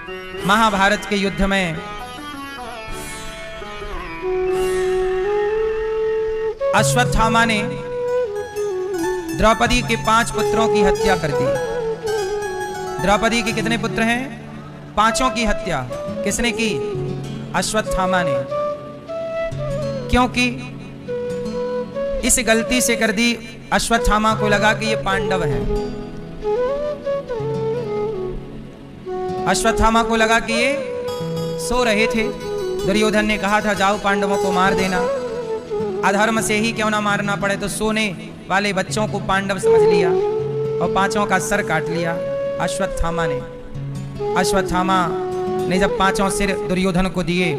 महाभारत के युद्ध में अश्वत्थामा ने द्रौपदी के 5 पुत्रों की हत्या कर दी। द्रौपदी के कितने पुत्र हैं? 5 की हत्या किसने की? अश्वत्थामा ने। क्योंकि इस गलती से कर दी, अश्वत्थामा को लगा कि ये पांडव हैं। अश्वत्थामा को लगा कि ये सो रहे थे। दुर्योधन ने कहा था जाओ पांडवों को मार देना, अधर्म से ही क्यों ना मारना पड़े, तो सोने वाले बच्चों को पांडव समझ लिया और 5 का सर काट लिया अश्वत्थामा ने। अश्वत्थामा ने जब 5 सिर दुर्योधन को दिए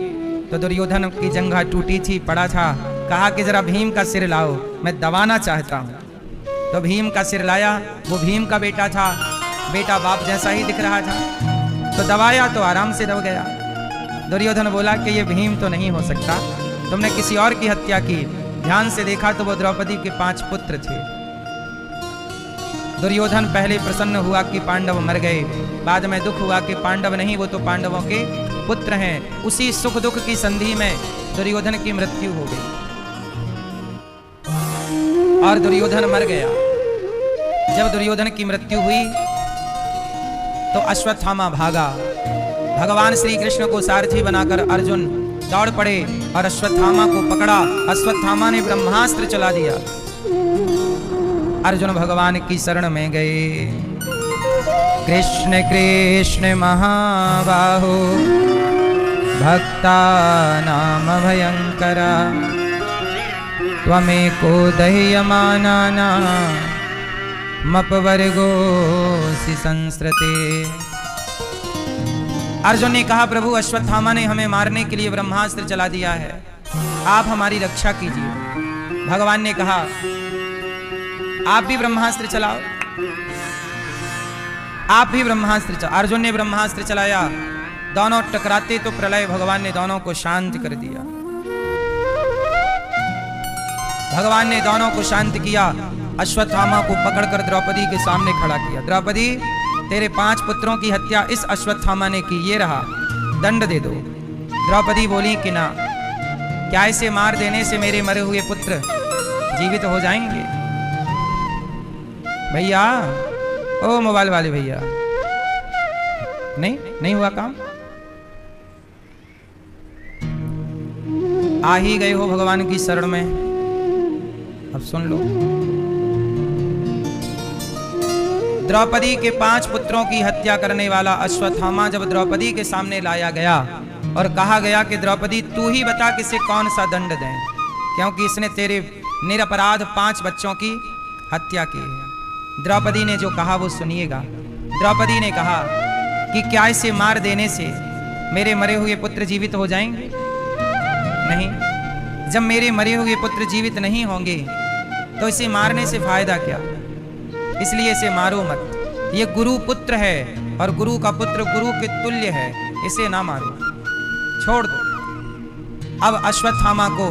तो दुर्योधन की जंघा टूटी थी, पड़ा था। कहा कि जरा भीम का सिर लाओ, मैं दबाना चाहता हूं। तो भीम का सिर लाया। वो भीम का बेटा था, बेटा बाप जैसा ही दिख रहा था, तो दबाया तो आराम से दब गया। दुर्योधन बोला कि ये भीम तो नहीं हो सकता, तुमने किसी और की हत्या की। ध्यान से देखा तो वो द्रौपदी के 5 पुत्र थे। दुर्योधन पहले प्रसन्न हुआ कि पांडव मर गए, बाद में दुख हुआ कि पांडव नहीं, वो तो पांडवों के पुत्र हैं। उसी सुख दुख की संधि में दुर्योधन की मृत्यु हो गई और दुर्योधन मर गया। जब दुर्योधन की मृत्यु हुई तो अश्वत्थामा भागा। भगवान श्री कृष्ण को सारथी बनाकर अर्जुन दौड़ पड़े और अश्वत्थामा को पकड़ा। अश्वत्थामा ने ब्रह्मास्त्र चला दिया। अर्जुन भगवान की शरण में गए। कृष्ण कृष्ण महाबाहो भक्ता नाम भयंकरा त्वमेको दह्यमानाना मपवर्गोऽसि संस्रते। अर्जुन ने कहा प्रभु अश्वत्थामा ने हमें मारने के लिए ब्रह्मास्त्र चला दिया है, आप हमारी रक्षा कीजिए। भगवान ने कहा आप भी ब्रह्मास्त्र चलाओ, आप भी ब्रह्मास्त्र चलाओ। अर्जुन ने ब्रह्मास्त्र चलाया, दोनों टकराते तो प्रलय। भगवान ने दोनों को शांत कर दिया। भगवान ने दोनों को शांत किया। अश्वत्थामा को पकड़कर द्रौपदी के सामने खड़ा किया। द्रौपदी तेरे 5 पुत्रों की हत्या इस अश्वत्थामा ने की, ये रहा, दंड दे दो। द्रौपदी बोली कि ना, क्या इसे मार देने से मेरे मरे हुए पुत्र जीवित हो जाएंगे? भैया, ओ मोबाइल वाले भैया, नहीं हुआ काम। आ ही गए हो भगवान की शरण में, अब सुन लो। द्रौपदी के 5 पुत्रों की हत्या करने वाला अश्वत्थामा जब द्रौपदी के सामने लाया गया और कहा गया कि द्रौपदी तू ही बता कि इसे कौन सा दंड दें, क्योंकि इसने तेरे निरपराध 5 बच्चों की हत्या की है। द्रौपदी ने जो कहा वो सुनिएगा। द्रौपदी ने कहा कि क्या इसे मार देने से मेरे मरे हुए पुत्र जीवित हो जाएंगे? नहीं, जब मेरे मरे हुए पुत्र जीवित नहीं होंगे तो इसे मारने से फायदा क्या? इसलिए इसे मारो मत। ये गुरु पुत्र है और गुरु का पुत्र गुरु के तुल्य है, इसे ना मारो, छोड़ दो। अब अश्वत्थामा को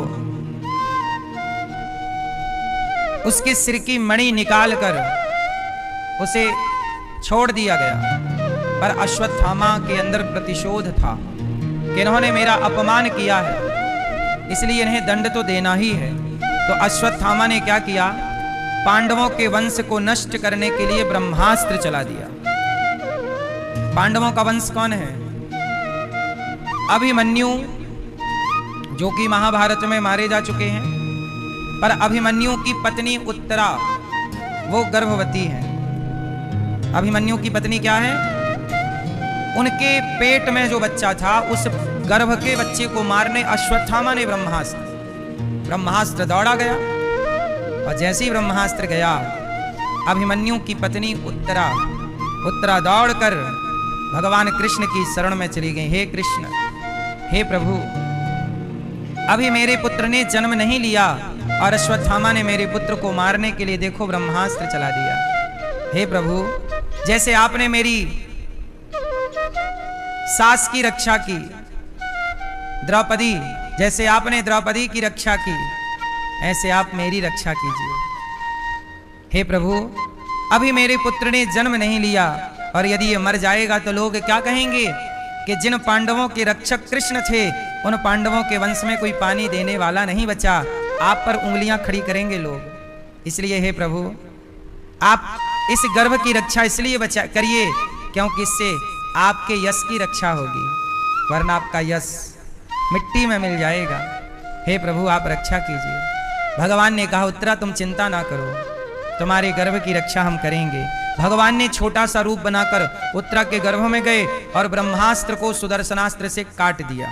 उसके सिर की मणि निकालकर उसे छोड़ दिया गया। पर अश्वत्थामा के अंदर प्रतिशोध था कि इन्होंने मेरा अपमान किया है, इसलिए इन्हें दंड तो देना ही है। तो अश्वत्थामा ने क्या किया? पांडवों के वंश को नष्ट करने के लिए ब्रह्मास्त्र चला दिया। पांडवों का वंश कौन है? अभिमन्यु, जो कि महाभारत में मारे जा चुके हैं। पर अभिमन्यु की पत्नी उत्तरा वो गर्भवती है। अभिमन्यु की पत्नी क्या है? उनके पेट में जो बच्चा था उस गर्भ के बच्चे को मारने अश्वत्थामा ने ब्रह्मास्त्र दौड़ा गया। और जैसे ही ब्रह्मास्त्र गया, अभिमन्यु की पत्नी उत्तरा दौड़कर भगवान कृष्ण की शरण में चली गई। हे कृष्ण, हे प्रभु, अभी मेरे पुत्र ने जन्म नहीं लिया और अश्वत्थामा ने मेरे पुत्र को मारने के लिए देखो ब्रह्मास्त्र चला दिया। हे प्रभु, जैसे आपने मेरी सास की रक्षा की द्रौपदी, जैसे आपने द्रौपदी की रक्षा की, ऐसे आप मेरी रक्षा कीजिए। हे प्रभु, अभी मेरे पुत्र ने जन्म नहीं लिया और यदि ये मर जाएगा तो लोग क्या कहेंगे कि जिन पांडवों के रक्षक कृष्ण थे उन पांडवों के वंश में कोई पानी देने वाला नहीं बचा। आप पर उंगलियां खड़ी करेंगे लोग। इसलिए हे प्रभु, आप इस गर्भ की रक्षा इसलिए बचा करिए क्योंकि इससे आपके यश की रक्षा होगी, वरना आपका यश मिट्टी में मिल जाएगा। हे प्रभु, आप रक्षा कीजिए। भगवान ने कहा, उत्तरा तुम चिंता ना करो, तुम्हारे गर्भ की रक्षा हम करेंगे। भगवान ने छोटा सा रूप बनाकर उत्तरा के गर्भ में गए और ब्रह्मास्त्र को सुदर्शनास्त्र से काट दिया।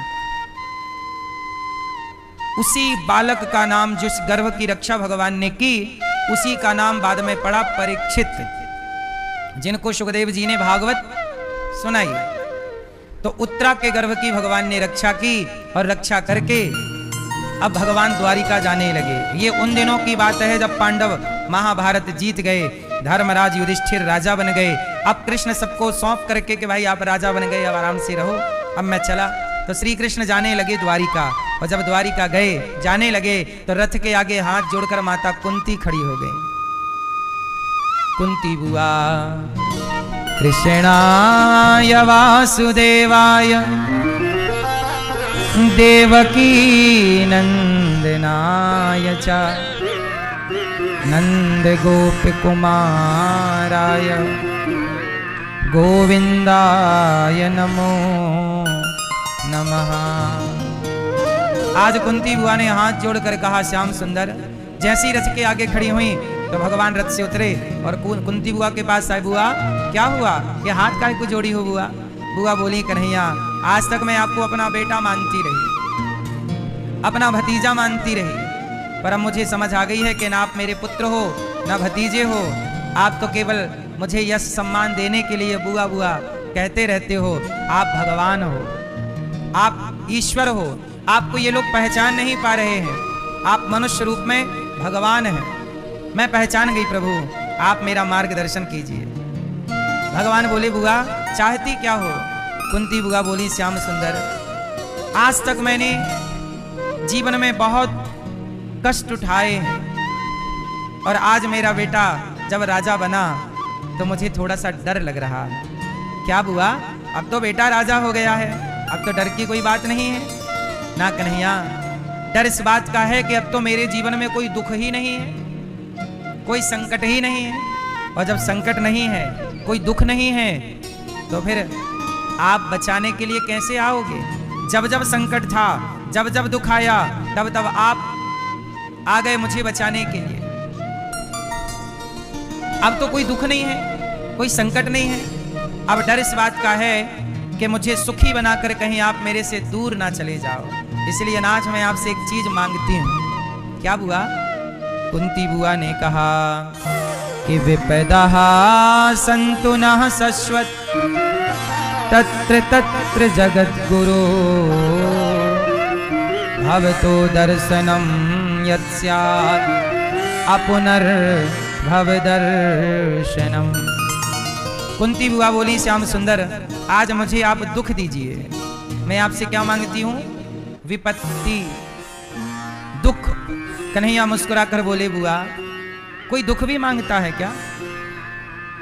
उसी बालक का नाम, जिस गर्भ की रक्षा भगवान ने की, उसी का नाम बाद में पड़ा परीक्षित, जिनको सुखदेव जी ने भागवत सुनाई। तो उत्तरा के गर्भ की भगवान ने रक्षा की और रक्षा करके अब भगवान द्वारिका जाने लगे। ये उन दिनों की बात है जब पांडव महाभारत जीत गए, धर्मराज युधिष्ठिर राजा बन गए। अब कृष्ण सबको सौंप करके कि भाई आप राजा बन गए, अब आराम से रहो, अब मैं चला। तो श्री कृष्ण जाने लगे द्वारिका, और जब द्वारिका गए, जाने लगे, तो रथ के आगे हाथ जोड़कर माता कुंती खड़ी हो गई। कुंती बुआ कृष्णाय वासुदेवाय देवकी नंदनाय च नंद गोप कुमाराय गोविंदाय नमो नमः। आज कुंती बुआ ने हाथ जोड़कर कहा, श्याम सुंदर। जैसी रथ के आगे खड़ी हुई तो भगवान रथ से उतरे और कुंती बुआ के पास आए। बुआ क्या हुआ, ये हाथ काहे को जोड़ी हो बुआ? बुआ बोली, कन्हैया आज तक मैं आपको अपना बेटा मानती रही, अपना भतीजा मानती रही, पर अब मुझे समझ आ गई है कि ना आप मेरे पुत्र हो ना भतीजे हो, आप तो केवल मुझे यश सम्मान देने के लिए बुआ बुआ कहते रहते हो। आप भगवान हो, आप ईश्वर हो, आपको ये लोग पहचान नहीं पा रहे हैं। आप मनुष्य रूप में भगवान हैं। मैं पहचान गई प्रभु, आप मेरा मार्गदर्शन कीजिए। भगवान बोले, बुआ चाहती क्या हो? कुंती बुआ बोली, श्याम सुंदर, आज तक मैंने जीवन में बहुत कष्ट उठाए हैं, और आज मेरा बेटा जब राजा बना तो मुझे थोड़ा सा डर लग रहा है। क्या बुआ, अब तो बेटा राजा हो गया है, अब तो डर की कोई बात नहीं है ना कन्हैया। डर इस बात का है कि अब तो मेरे जीवन में कोई दुख ही नहीं है, कोई संकट ही नहीं है, और जब संकट नहीं है, कोई दुख नहीं है, तो फिर आप बचाने के लिए कैसे आओगे? जब जब संकट था, जब जब दुख आया, तब तब आप आ गए मुझे बचाने के लिए। अब तो कोई दुख नहीं है, कोई संकट नहीं है, अब डर इस बात का है कि मुझे सुखी बनाकर कहीं आप मेरे से दूर ना चले जाओ। इसलिए आज मैं आपसे एक चीज मांगती हूँ। क्या बुआ? कुंती बुआ ने कहा कि विपदः सन्तु नः शश्वत् तत्र तत्र जगद्गुरो भवतो दर्शनं यत् स्यात् अपुनर्भव दर्शनम्। कुंती बुआ बोली, श्याम सुंदर, आज मुझे आप दुख दीजिए। मैं आपसे क्या मांगती हूँ? विपत्ति, दुख। कन्हैया मुस्कुराकर बोले, बुआ कोई दुख भी मांगता है क्या?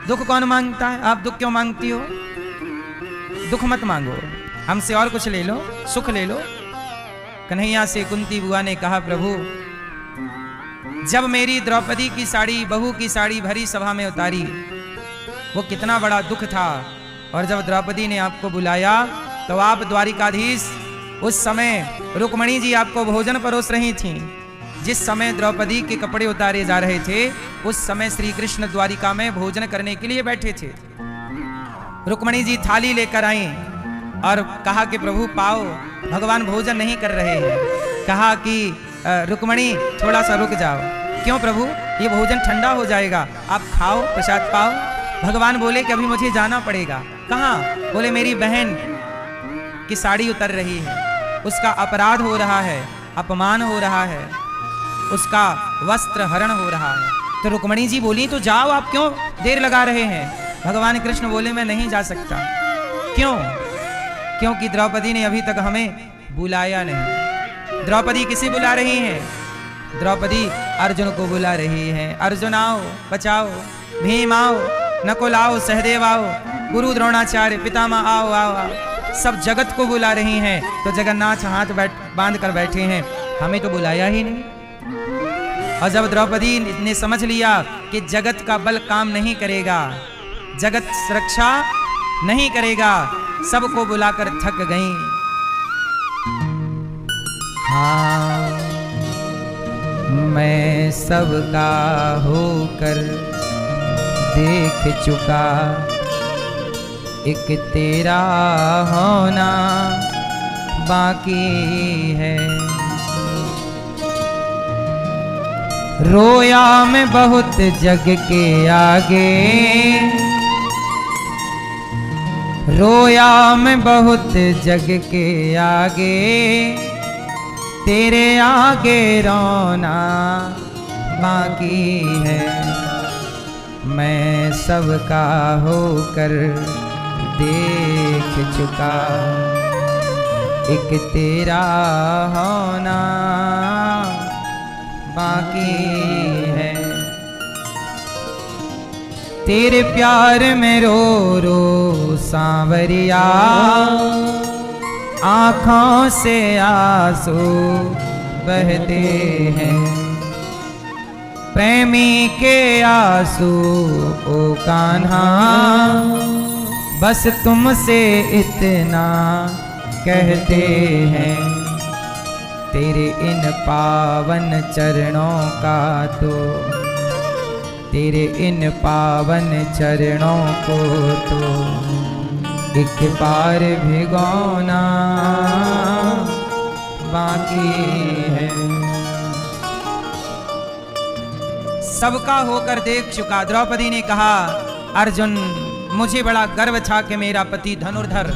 दुख कौन मांगता है? आप दुख क्यों मांगती हो? दुख मत मांगो, हमसे और कुछ ले लो, सुख ले लो। कन्हैया से कुंती बुआ ने कहा, प्रभु जब मेरी द्रौपदी की साड़ी, बहू की साड़ी भरी सभा में उतारी, वो कितना बड़ा दुख था। और जब द्रौपदी ने आपको बुलाया तो आप द्वारिकाधीश, उस समय रुक्मणी जी आपको भोजन परोस रही थीं। जिस समय द्रौपदी के कपड़े उतारे जा रहे थे, उस समय श्री कृष्ण द्वारिका में भोजन करने के लिए बैठे थे। रुक्मणी जी थाली लेकर आई और कहा कि प्रभु पाओ, भगवान भोजन नहीं कर रहे हैं। कहा कि रुक्मणी थोड़ा सा रुक जाओ। क्यों प्रभु? ये भोजन ठंडा हो जाएगा, आप खाओ, प्रसाद पाओ। भगवान बोले कि अभी मुझे जाना पड़ेगा। कहाँ? बोले मेरी बहन की साड़ी उतर रही है, उसका अपराध हो रहा है, अपमान हो रहा है, उसका वस्त्र हरण हो रहा है। तो रुक्मणी जी बोली, तो जाओ, आप क्यों देर लगा रहे हैं? भगवान कृष्ण बोले, मैं नहीं जा सकता। क्यों? क्योंकि द्रौपदी ने अभी तक हमें बुलाया नहीं। द्रौपदी किसे बुला रही हैं? द्रौपदी अर्जुन को बुला रही है। अर्जुन आओ, बचाओ, भीम आओ, नकुल आओ, सहदेव आओ, गुरु द्रोणाचार्य, पितामह आओ आओ आओ। सब जगत को बुला रही हैं, तो जगन्नाथ हाथ बांध कर बैठे हैं, हमें तो बुलाया ही नहीं। और जब द्रौपदी ने समझ लिया कि जगत का बल काम नहीं करेगा, जगत सुरक्षा नहीं करेगा, सबको बुलाकर थक गई। हाँ, मैं सबका होकर देख चुका, एक तेरा होना बाकी है। रोया मैं बहुत जग के आगे, रोया मैं बहुत जग के आगे, तेरे आगे रोना बाकी है। मैं सबका होकर देख चुका, एक तेरा होना बाकी है। तेरे प्यार में रो रो सांवरिया, आँखों से आंसू बहते हैं। प्रेमी के आंसू ओ कान्हा, बस तुमसे इतना कहते हैं। तेरे इन पावन चरणों का तो, तेरे इन पावन चरणों को तो एक बार भिगोना बाकी है। सबका होकर देख चुका। द्रौपदी ने कहा, अर्जुन मुझे बड़ा गर्व था कि मेरा पति धनुर्धर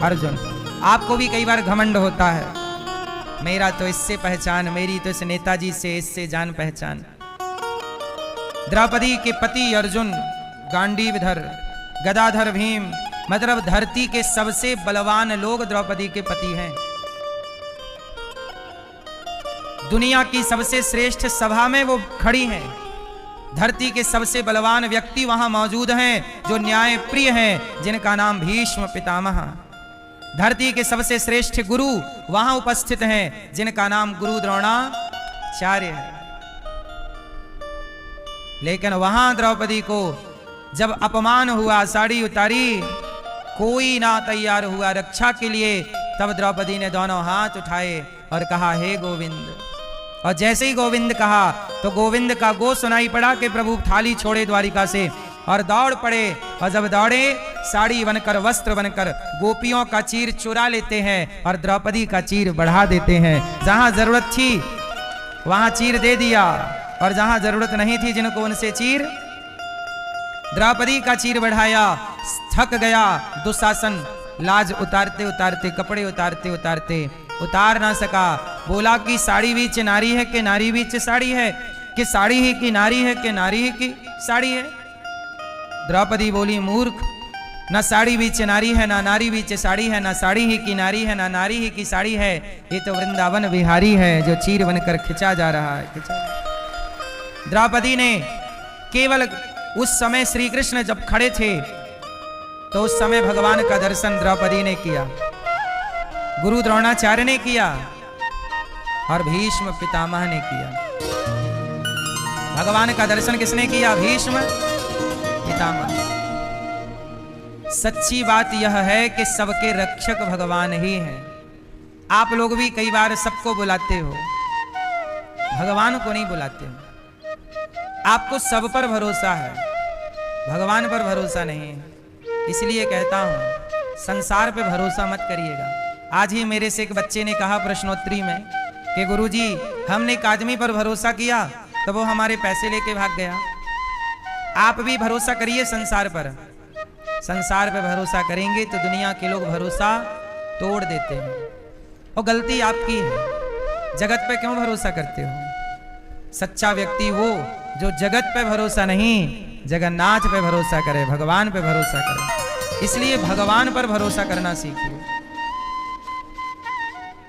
अर्जुन। आपको भी कई बार घमंड होता है, मेरा तो इससे पहचान, मेरी तो इस नेताजी से, इससे जान पहचान। द्रौपदी के पति अर्जुन गांडीवधर, गदाधर भीम, मतलब धरती के सबसे बलवान लोग द्रौपदी के पति हैं। दुनिया की सबसे श्रेष्ठ सभा में वो खड़ी हैं। धरती के सबसे बलवान व्यक्ति वहां मौजूद हैं, जो न्याय प्रिय हैं, जिनका नाम भीष्म पितामह। धरती के सबसे श्रेष्ठ गुरु वहां उपस्थित हैं, जिनका नाम गुरु द्रोणाचार्य है। लेकिन वहां द्रौपदी को जब अपमान हुआ, साड़ी उतारी, कोई ना तैयार हुआ रक्षा के लिए। तब द्रौपदी ने दोनों हाथ उठाए और कहा, हे गोविंद। और जैसे ही गोविंद कहा तो गोविंद का गो सुनाई पड़ा कि प्रभु थाली छोड़े द्वारिका से और दौड़ पड़े। और जब दौड़े, साड़ी बनकर, वस्त्र बनकर गोपियों का चीर चुरा लेते हैं और द्रौपदी का चीर बढ़ा देते हैं। जहां जरूरत थी वहां चीर दे दिया, और जहां जरूरत नहीं थी जिनको उनसे चीर, द्रौपदी का चीर बढ़ाया। थक गया दुशासन, लाज उतारते उतारते, कपड़े उतारते उतारते उतार ना सका। बोला कि साड़ी बीच नारी है कि नारी बीच साड़ी है, कि साड़ी ही की नारी है कि नारी ही की साड़ी है। द्रौपदी बोली, मूर्ख, ना साड़ी बीच नारी है, ना नारी बीच साड़ी है, ना साड़ी ही की नारी है, ना नारी ही की साड़ी है। ये तो वृंदावन बिहारी है जो चीर बनकर खिंचा जा रहा है। द्रौपदी ने केवल उस समय श्री कृष्ण जब खड़े थे तो उस समय भगवान का दर्शन द्रौपदी ने किया, गुरु द्रोणाचार्य ने किया और भीष्म पितामह ने किया। भगवान का दर्शन किसने किया? भीष्म पितामह। सच्ची बात यह है कि सबके रक्षक भगवान ही हैं। आप लोग भी कई बार सबको बुलाते हो, भगवान को नहीं बुलाते हो। आपको सब पर भरोसा है, भगवान पर भरोसा नहीं है। इसलिए कहता हूं, संसार पे भरोसा मत करिएगा। आज ही मेरे से एक बच्चे ने कहा प्रश्नोत्तरी में कि गुरुजी, हमने एक आदमी पर भरोसा किया तो वो हमारे पैसे लेके भाग गया। आप भी भरोसा करिए संसार पर। संसार पे भरोसा करेंगे तो दुनिया के लोग भरोसा तोड़ देते हैं, और गलती आपकी है। जगत पे क्यों भरोसा करते हो? सच्चा व्यक्ति वो जो जगत पे भरोसा नहीं, जगन्नाथ पे भरोसा करे, भगवान पे भरोसा करे। इसलिए भगवान पर भरोसा करना सीखिए।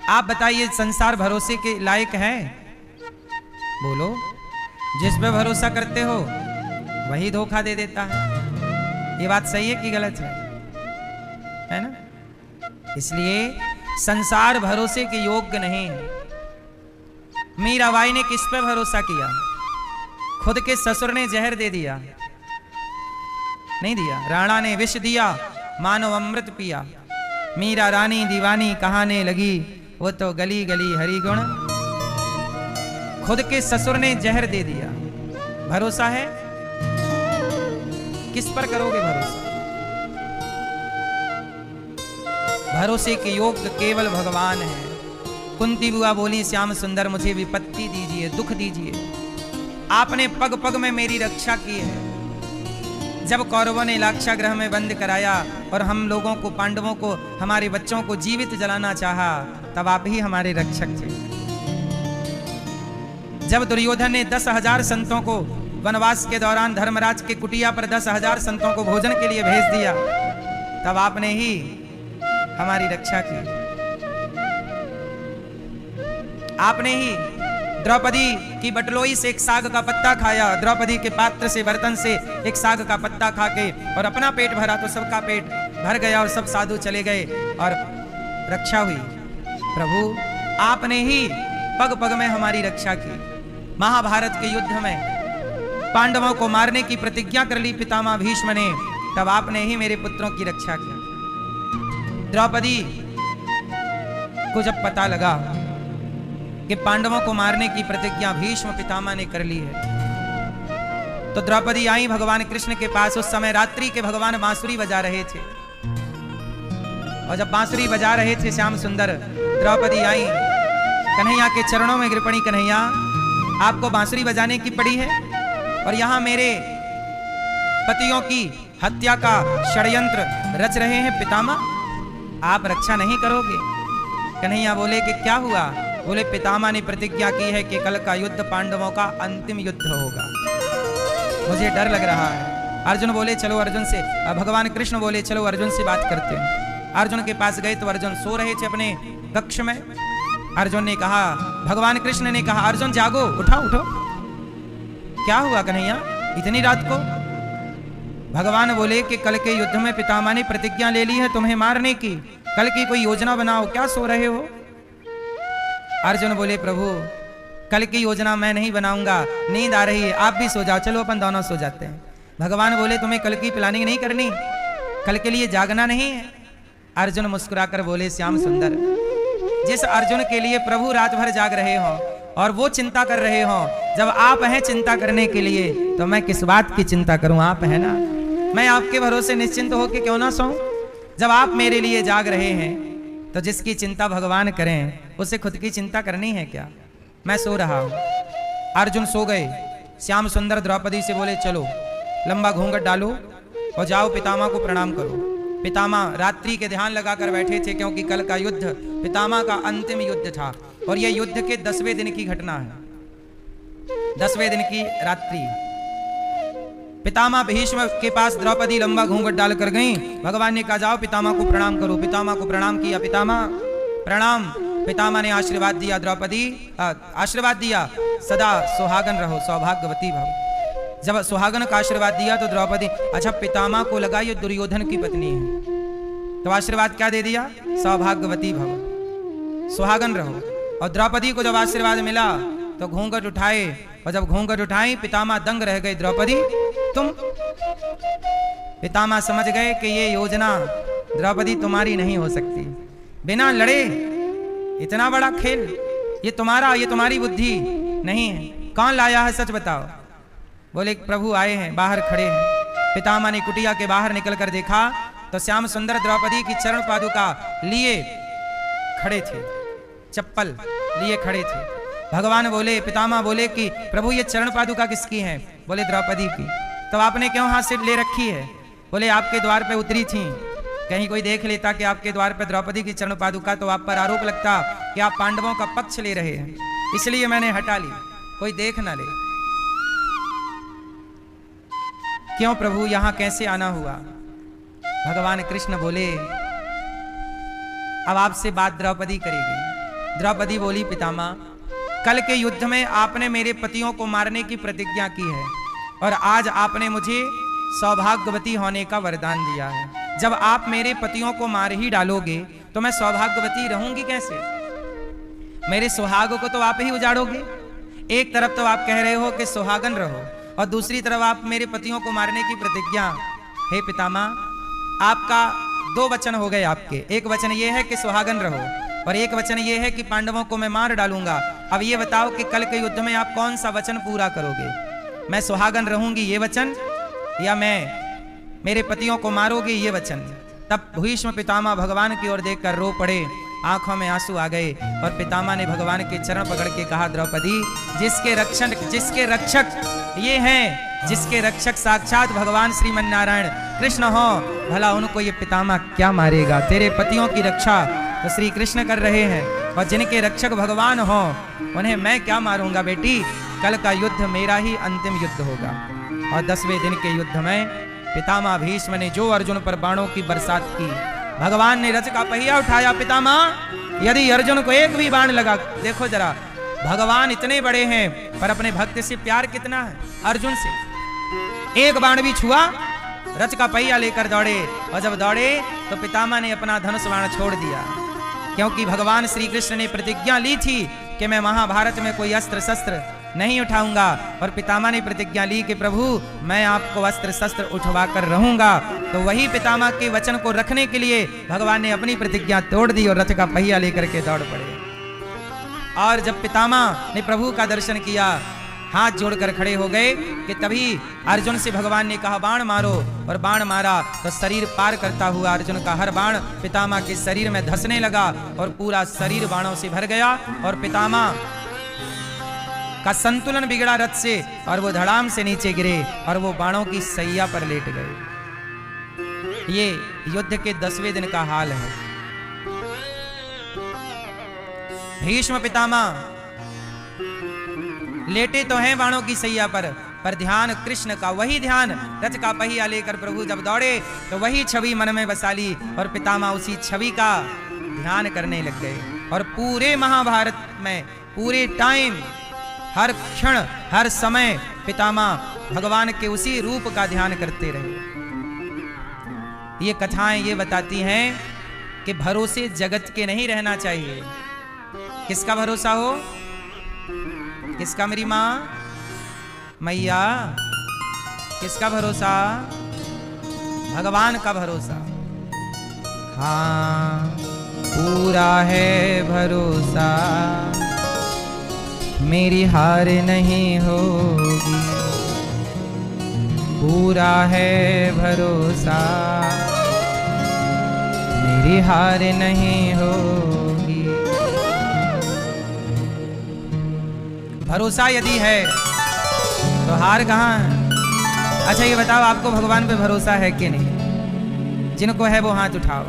आप बताइए, संसार भरोसे के लायक है? बोलो। जिस पे भरोसा करते हो वही धोखा दे देता है। ये बात सही है कि गलत है ना? इसलिए संसार भरोसे के योग्य नहीं है। मीराबाई ने किस पे भरोसा किया? खुद के ससुर ने जहर दे दिया, नहीं दिया। राणा ने विष दिया, मानो अमृत पिया। मीरा रानी दीवानी कहाने लगी, वो तो गली गली हरि गुण। खुद के ससुर ने जहर दे दिया। भरोसा है? किस पर करोगे भरोसा? भरोसे के योग्य केवल भगवान है। कुंती बुआ बोली, श्याम सुंदर मुझे विपत्ति दीजिए, दुख दीजिए। आपने पग पग में मेरी रक्षा की है। जब कौरवों ने लाक्षागृह में बंद कराया और हम लोगों को, पांडवों को, हमारे बच्चों को जीवित जलाना चाहा, तब आप ही हमारे रक्षक थे। जब दुर्योधन ने 10,000 संतों को वनवास के दौरान धर्मराज के कुटिया पर 10,000 संतों को भोजन के लिए भेज दिया, तब आपने ही हमारी रक्षा की। आपने ही द्रौपदी की बटलोई से एक साग का पत्ता खाया, द्रौपदी के पात्र से, बर्तन से एक साग का पत्ता खा के और अपना पेट भरा तो सबका पेट भर गया और सब साधु चले गए और रक्षा हुई। प्रभु आपने ही पग पग में हमारी रक्षा की। महाभारत के युद्ध में पांडवों को मारने की प्रतिज्ञा कर ली पितामह भीष्म ने, तब आपने ही मेरे पुत्रों की रक्षा की। द्रौपदी को जब पता लगा कि पांडवों को मारने की प्रतिज्ञा भीष्म पितामह ने कर ली है, तो द्रौपदी आई भगवान कृष्ण के पास। उस समय रात्रि के भगवान बांसुरी बजा रहे थे, और जब बांसुरी बजा रहे थे श्याम सुंदर, द्रौपदी आई, कन्हैया के चरणों में गिर पड़ी। कन्हैया, आपको बांसुरी बजाने की पड़ी है और यहां मेरे पतियों की हत्या का षड्यंत्र रच रहे हैं पितामह, आप रक्षा नहीं करोगे? कन्हैया बोले कि क्या हुआ? बोले पितामह ने प्रतिज्ञा की है कि कल का युद्ध पांडवों का अंतिम युद्ध होगा, मुझे डर लग रहा है। अर्जुन बोले चलो अर्जुन से, भगवान कृष्ण बोले चलो अर्जुन से बात करते हैं। अर्जुन के पास गए तो अर्जुन सो रहे थे अपने कक्ष में। अर्जुन ने कहा, भगवान कृष्ण ने कहा, अर्जुन जागो, उठो उठो। क्या हुआ कन्हैया इतनी रात को? भगवान बोले कि कल के युद्ध में पितामह ने प्रतिज्ञा ले ली है तुम्हें मारने की, कल की कोई योजना बनाओ, क्या सो रहे हो? अर्जुन बोले प्रभु कल की योजना मैं नहीं बनाऊंगा, नींद आ रही है, आप भी सो जाओ, चलो अपन दोनों सो जाते हैं। भगवान बोले तुम्हें कल की प्लानिंग नहीं करनी, कल के लिए जागना नहीं है? अर्जुन मुस्कुराकर बोले श्याम सुंदर, जिस अर्जुन के लिए प्रभु रात भर जाग रहे हो और वो चिंता कर रहे हो, जब आप हैं चिंता करने के लिए तो मैं किस बात की चिंता करूं? आप हैं ना, मैं आपके भरोसे निश्चिंत होकर क्यों ना सोऊं? जब आप मेरे लिए जाग रहे हैं तो जिसकी चिंता भगवान करें उसे खुद की चिंता करनी है क्या? मैं सो रहा हूं। अर्जुन सो गए। श्याम सुंदर द्रौपदी से बोले चलो लंबा घूंघट डालो और जाओ पितामह को प्रणाम करो। पितामह रात्रि के ध्यान लगाकर बैठे थे, क्योंकि कल का युद्ध पितामह का अंतिम युद्ध था और यह युद्ध के 10वें दिन की घटना है, 10वें दिन की रात्रि। पितामह भीष्म के पास द्रौपदी लंबा घूंघट डालकर गई। भगवान ने कहा जाओ पितामह को प्रणाम करो। पितामह को प्रणाम किया, पितामह प्रणाम। पितामह ने आशीर्वाद दिया, द्रौपदी आशीर्वाद दिया, सदा सुहागन रहो, सौभाग्यवती भव। जब सुहागन का आशीर्वाद दिया तो द्रौपदी, अच्छा पितामह को लगा ये दुर्योधन की पत्नी है, तो आशीर्वाद क्या दे दिया? सौभाग्यवती भव, सुहागन रहो। और द्रौपदी को जब आशीर्वाद मिला तो घूंघट उठाए, और जब घूंघट उठाई पितामह दंग रह गए। द्रौपदी तुम? पितामह समझ गए कि ये योजना द्रौपदी तुम्हारी नहीं हो सकती, बिना लड़े इतना बड़ा खेल ये तुम्हारा, ये तुम्हारी बुद्धि नहीं है। कौन लाया है सच बताओ? बोले प्रभु आए हैं, बाहर खड़े हैं। पितामह ने कुटिया के बाहर निकलकर देखा तो श्याम सुंदर द्रौपदी की चरण पादुका लिए खड़े थे, चप्पल लिए खड़े थे। भगवान बोले, पितामह बोले कि प्रभु ये चरण पादुका किसकी है? बोले द्रौपदी की। तो आपने क्यों हाथ से ले रखी है? बोले आपके द्वार पे उतरी थी, कहीं कोई देख लेता कि आपके द्वार पे द्रौपदी की चरण पादुका तो आप पर आरोप लगता कि आप पांडवों का पक्ष ले रहे हैं, इसलिए मैंने हटा ली, कोई देख ना ले। क्यों प्रभु यहां कैसे आना हुआ? भगवान कृष्ण बोले अब आपसे बात द्रौपदी करेगी। द्रौपदी बोली पितामह कल के युद्ध में आपने मेरे पतियों को मारने की प्रतिज्ञा की है और आज आपने मुझे सौभाग्यवती होने का वरदान दिया है। जब आप मेरे पतियों को मार ही डालोगे तो मैं सौभाग्यवती रहूंगी कैसे? मेरे सुहाग को तो आप ही उजाड़ोगे। एक तरफ तो आप कह रहे हो कि सुहागन रहो, और दूसरी तरफ आप मेरे पतियों को मारने की प्रतिज्ञा। हे पितामह, आपका दो वचन हो गए आपके। एक वचन ये है कि सुहागन रहो, और एक वचन ये है कि पांडवों को मैं मार डालूंगा। अब ये बताओ कि कल के युद्ध में आप कौन सा वचन पूरा करोगे? मैं सुहागन रहूंगी ये वचन, या मैं मेरे पतियों को मारोगे ये वचन? तब भीष्म पितामह भगवान की ओर देखकर रो पड़े, आंखों में आंसू आ गए, और पितामह ने भगवान के चरण पकड़ के कहा, द्रौपदी, जिसके रक्षक ये हैं, जिसके रक्षक साक्षात भगवान श्रीमन नारायण कृष्ण हो, भला उनको ये पितामह क्या मारेगा? तेरे पतियों की रक्षा तो श्री कृष्ण कर रहे हैं, और जिनके रक्षक भगवान हो उन्हें मैं क्या मारूंगा? बेटी, कल का युद्ध मेरा ही अंतिम युद्ध होगा। और 10वें दिन के युद्ध में पितामह भीष्म ने जो अर्जुन पर बाणों की बरसात की, भगवान ने रथ का पहिया उठाया। पितामह, यदि अर्जुन को एक भी बाण लगा, देखो जरा, भगवान इतने बड़े हैं पर अपने भक्त से प्यार कितना है अर्जुन से। एक बाण भी छुआ, रथ का पहिया लेकर दौड़े, और जब दौड़े तो पितामह ने अपना धनुष बाण छोड़ दिया, क्योंकि भगवान श्री कृष्ण ने प्रतिज्ञा ली थी कि मैं महाभारत में कोई अस्त्र शस्त्र नहीं उठाऊंगा। और पितामह ने प्रतिज्ञा ली कि प्रभु, मैं आपको अस्त्र शस्त्र उठवा कर रहूंगा। तो वही पितामह के वचन को रखने के लिए भगवान ने अपनी प्रतिज्ञा तोड़ दी और रथ का पहिया लेकर के दौड़ पड़े। और जब पितामह ने प्रभु का दर्शन किया, हाथ जोड़कर खड़े हो गए, कि तभी अर्जुन से भगवान ने कहा, बाण मारो, और बाण मारा तो शरीर पार करता हुआ अर्जुन का हर बाण पितामह के शरीर में धंसने लगा, और पूरा शरीर बाणों से भर गया, और पितामह का संतुलन बिगड़ा रथ से, और वो धड़ाम से नीचे गिरे, और वो बाणों की सैया पर लेट गए। ये युद्ध के 10वें दिन का हाल है। भीष्म पितामह लेटे तो हैं बाणों की सैया पर ध्यान कृष्ण का, वही ध्यान रथ का पहिया लेकर प्रभु जब दौड़े तो वही छवि मन में बसा ली, और पितामह उसी छवि का ध्यान करने लग गए। और पूरे महाभारत में पूरे टाइम, हर क्षण, हर समय पितामह भगवान के उसी रूप का ध्यान करते रहे। ये कथाएं ये बताती हैं कि भरोसे जगत के नहीं रहना चाहिए। किसका भरोसा हो? किसका? मेरी माँ, मैया, किसका भरोसा? भगवान का भरोसा। हाँ, पूरा है भरोसा, मेरी हार नहीं होगी। पूरा है भरोसा, मेरी हार नहीं होगी। भरोसा यदि है तो हार कहाँ है? अच्छा ये बताओ, आपको भगवान पे भरोसा है कि नहीं? जिनको है वो हाथ उठाओ।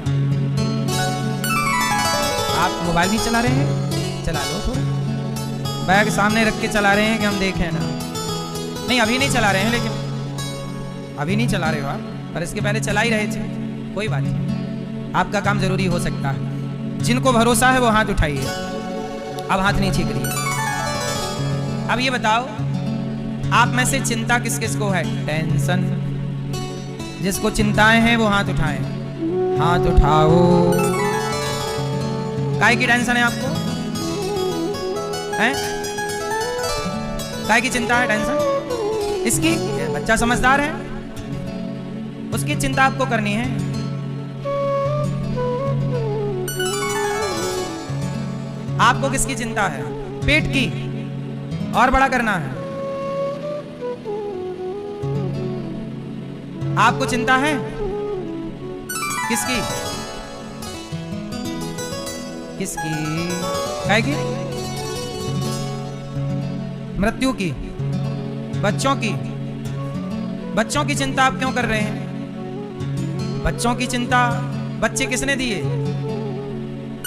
आप मोबाइल भी चला रहे हैं? चला लो थोड़ा, बैग सामने रख के चला रहे हैं कि हम देखें ना? नहीं, अभी नहीं चला रहे हैं, लेकिन अभी नहीं चला रहे हो आप, पर इसके पहले चला ही रहे थे। कोई बात नहीं, आपका काम जरूरी हो सकता है। जिनको भरोसा है वो हाथ उठाइए। अब हाथ नीचे करिए। अब ये बताओ, आप में से चिंता किस किस को है? टेंशन जिसको चिंताएं हैं वो हाथ उठाएं। हाथ उठाओ। काहे की टेंशन है आपको? हैं? काहे की चिंता है, टेंशन? इसकी? बच्चा समझदार है, उसकी चिंता आपको करनी है। आपको किसकी चिंता है? पेट की, और बड़ा करना है। आपको चिंता है किसकी? किसकी? काहे की? मृत्यु की, बच्चों की। बच्चों की चिंता आप क्यों कर रहे हैं? बच्चों की चिंता बच्चे किसने दिए?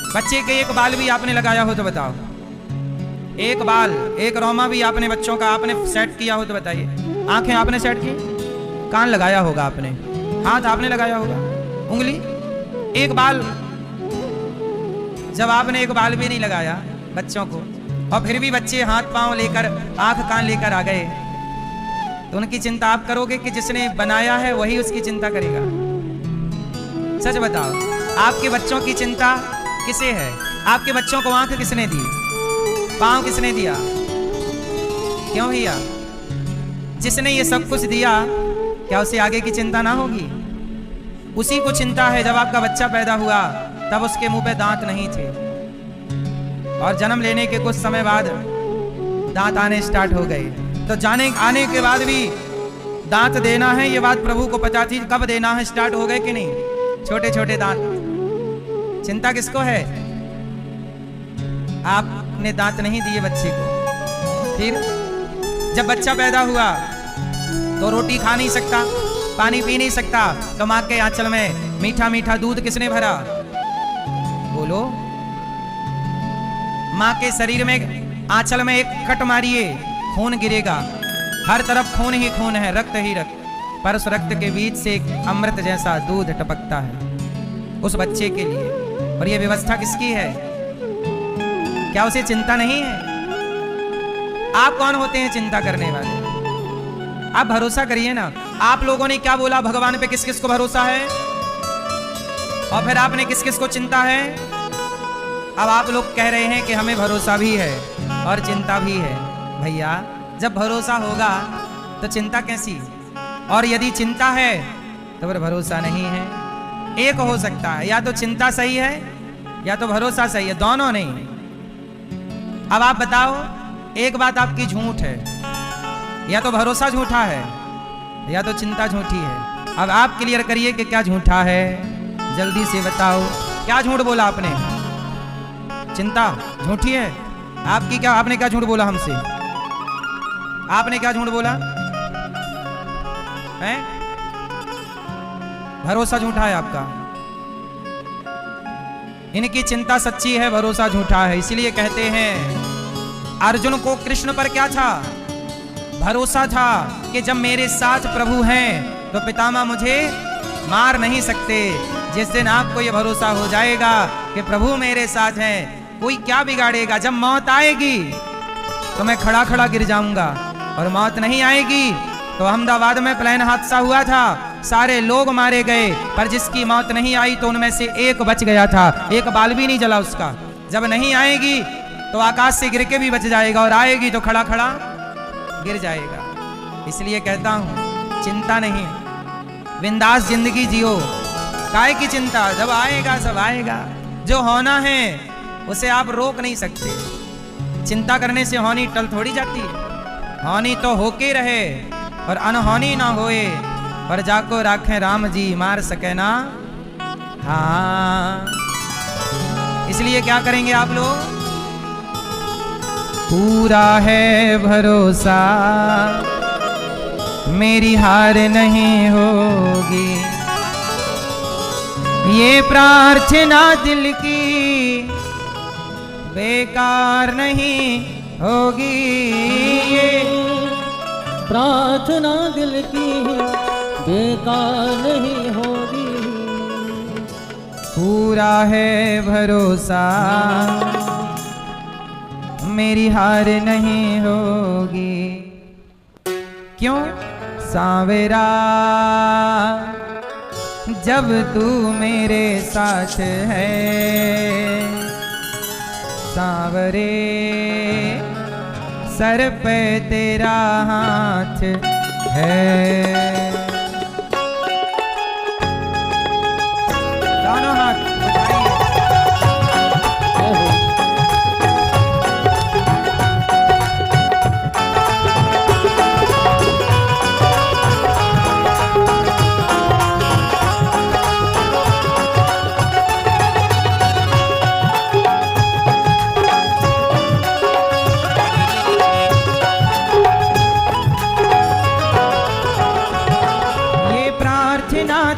बच्चे के एक बाल भी आपने लगाया हो तो बताओ। एक बाल, एक रोमा भी आपने बच्चों का आपने सेट किया हो तो बताइए। आंखें आपने सेट की, कान लगाया होगा आपने, हाथ आपने लगाया होगा, उंगली, एक बाल। जब आपने एक बाल भी नहीं लगाया बच्चों को, और फिर भी बच्चे हाथ पांव लेकर, आंख कान लेकर आ गए, तो उनकी चिंता आप करोगे कि जिसने बनाया है वही उसकी चिंता करेगा? सच बताओ, आपके बच्चों की चिंता किसे है? आपके बच्चों को आंख किसने दी? पांव किसने दिया? क्यों भैया? जिसने ये सब कुछ दिया, क्या उसे आगे की चिंता ना होगी? उसी को चिंता है। जब आपका बच्चा पैदा हुआ तब उसके मुंह पे दांत नहीं थे, और जन्म लेने के कुछ समय बाद दांत आने स्टार्ट हो गए। तो आने के बाद भी दांत देना है, ये बात प्रभु को पता थी। कब देना है स्टार्ट हो गए कि नहीं? छोटे छोटे दांत। चिंता किसको है? आपने दांत नहीं दिए बच्चे को। फिर जब बच्चा पैदा हुआ तो रोटी खा नहीं सकता, पानी पी नहीं सकता, तो मां के आंचल में मीठा मीठा दूध किसने भरा? बोलो। मां के शरीर में आंचल में एक कट मारिए, खून गिरेगा। हर तरफ खून ही खून है, रक्त ही रक्त, पर उस रक्त के बीच से एक अमृत जैसा दूध टपकता है उस बच्चे के लिए। और यह व्यवस्था किसकी है? क्या उसे चिंता नहीं है? आप कौन होते हैं चिंता करने वाले? आप भरोसा करिए ना। आप लोगों ने क्या बोला? भगवान पे किस किस को भरोसा है, और फिर आपने किस किस को चिंता है? अब आप लोग कह रहे हैं कि हमें भरोसा भी है और चिंता भी है। भैया, जब भरोसा होगा तो चिंता कैसी? और यदि चिंता है तो फिर भरोसा नहीं है। एक हो सकता है, या तो चिंता सही है या तो भरोसा सही है, दोनों नहीं। अब आप बताओ, एक बात आपकी झूठ है, या तो भरोसा झूठा है या तो चिंता झूठी है। अब आप क्लियर करिए कि क्या झूठा है, जल्दी से बताओ। क्या झूठ बोला आपने? चिंता झूठी है आपकी? क्या आपने क्या झूठ बोला हमसे? आपने क्या झूठ बोला है? भरोसा झूठा है आपका। इनकी चिंता सच्ची है, भरोसा झूठा है। इसलिए कहते हैं अर्जुन को कृष्ण पर क्या था? भरोसा था कि जब मेरे साथ प्रभु हैं तो पितामह मुझे मार नहीं सकते। जिस दिन आपको यह भरोसा हो जाएगा कि प्रभु मेरे साथ हैं, कोई क्या बिगाड़ेगा। जब मौत आएगी तो मैं खड़ा खड़ा गिर जाऊंगा, और मौत नहीं आएगी तो अहमदाबाद में प्लेन हादसा हुआ था, सारे लोग मारे गए, पर जिसकी मौत नहीं आई तो उनमें से एक बच गया था, एक बाल भी नहीं जला उसका। जब नहीं आएगी तो आकाश से गिर के भी बच जाएगा, और आएगी तो खड़ा खड़ा गिर जाएगा। इसलिए कहता हूं चिंता नहीं, बिंदास जिंदगी जियो। काय की चिंता? जब आएगा सब आएगा। जो होना है उसे आप रोक नहीं सकते। चिंता करने से होनी टल थोड़ी जाती है। होनी तो होके रहे और अनहोनी ना होए, पर जाको राखें राम जी मार सके ना। हाँ, इसलिए क्या करेंगे आप लोग? पूरा है भरोसा मेरी हार नहीं होगी, ये प्रार्थना दिल की बेकार नहीं होगी, ये प्रार्थना दिल की बेकार नहीं होगी। पूरा है भरोसा मेरी हार नहीं होगी। क्यों? सांवरा जब तू मेरे साथ है, सांवरे सर पे तेरा हाथ है। दोनों हाथ